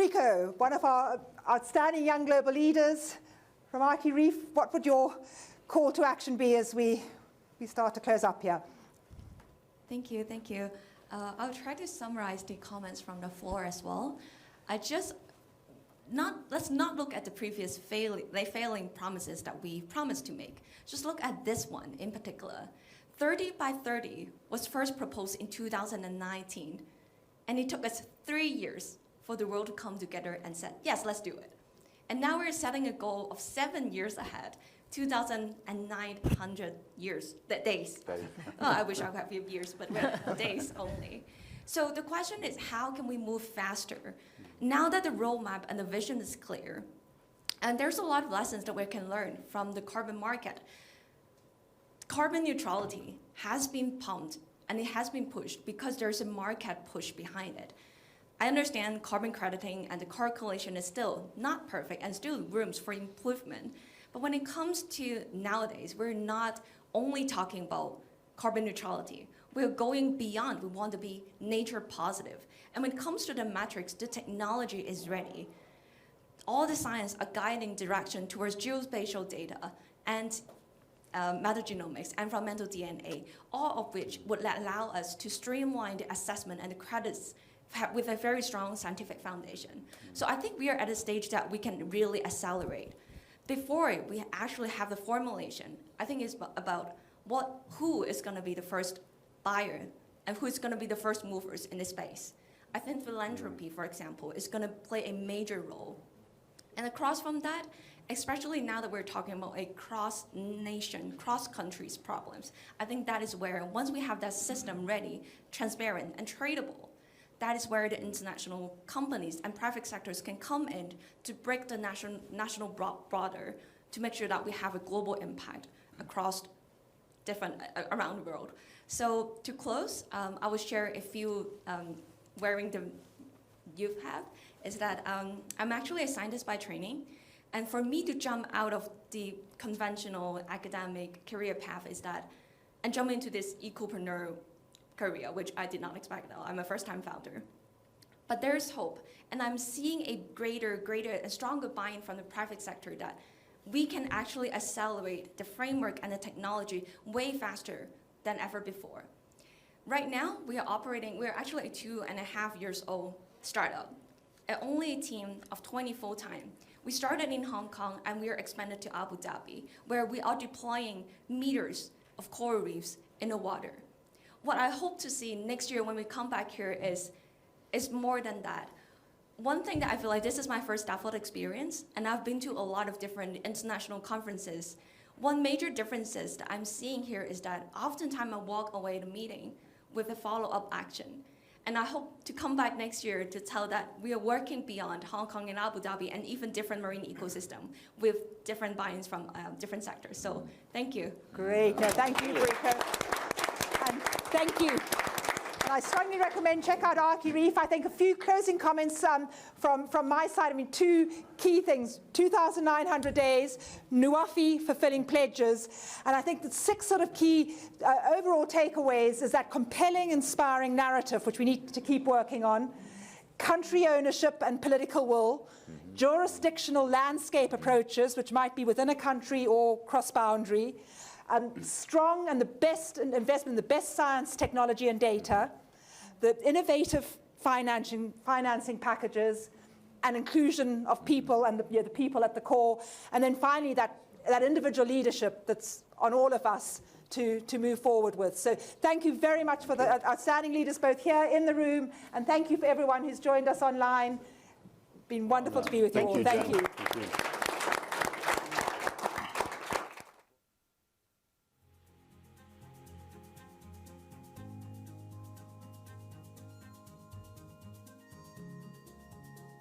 Vriko, one of our outstanding young global leaders from Archireef, what would your call to action be as we start to close up here? Thank you, thank you. I'll try to summarize the comments from the floor as well. Let's not look at the previous failing promises that we promised to make. Just look at this one in particular. 30 by 30 was first proposed in 2019, and it took us 3 years for the world to come together and said, yes, let's do it. And now we're setting a goal of 7 years ahead, 2,900 days. Oh, I wish I could have years, but we're days only. So the question is, how can we move faster? Now that the roadmap and the vision is clear, and there's a lot of lessons that we can learn from the carbon market. Carbon neutrality has been pumped and it has been pushed because there's a market push behind it. I understand carbon crediting and the calculation is still not perfect and still rooms for improvement. But when it comes to nowadays, we're not only talking about carbon neutrality. We're going beyond. We want to be nature positive. And when it comes to the metrics, the technology is ready. All the science are guiding direction towards geospatial data and metagenomics, environmental DNA, all of which would allow us to streamline the assessment and the credits with a very strong scientific foundation. So I think we are at a stage that we can really accelerate. Before we actually have the formulation, I think it's about who is going to be the first buyer and who's going to be the first movers in this space. I think philanthropy, for example, is going to play a major role. And across from that, especially now that we're talking about a cross-nation, cross-countries problems, I think that is where, once we have that system ready, transparent, and tradable, that is where the international companies and private sectors can come in to break the national border to make sure that we have a global impact across around the world. So to close, I will share a few wearing the youth hat, is that I'm actually a scientist by training. And for me to jump out of the conventional academic career path and jump into this ecopreneur career, which I did not expect though. I'm a first-time founder. But there's hope, and I'm seeing a greater and stronger buy-in from the private sector that we can actually accelerate the framework and the technology way faster than ever before. Right now, we're actually a 2.5 years old startup, only a team of 20 full-time. We started in Hong Kong and we are expanded to Abu Dhabi, where we are deploying meters of coral reefs in the water. What I hope to see next year when we come back here is more than that. One thing that I feel like this is my first Stafford experience, and I've been to a lot of different international conferences. One major difference that I'm seeing here is that oftentimes I walk away the meeting with a follow-up action. And I hope to come back next year to tell that we are working beyond Hong Kong and Abu Dhabi and even different marine ecosystem with different buy-ins from different sectors. So thank you. Great. No, thank you, Vriko. And thank you. And I strongly recommend check out Archireef. I think a few closing comments from my side. I mean, two key things. 2,900 days, Nuafi fulfilling pledges. And I think the 6 sort of key overall takeaways is that compelling, inspiring narrative, which we need to keep working on, country ownership and political will, jurisdictional landscape approaches, which might be within a country or cross-boundary, strong and the best investment in the best science, technology, and data, the innovative financing packages, and inclusion of people and the people at the core, and then finally that individual leadership that's on all of us to move forward with. So thank you very much for the outstanding leaders both here in the room, and thank you for everyone who's joined us online. It's been wonderful to be with you all. Thank you.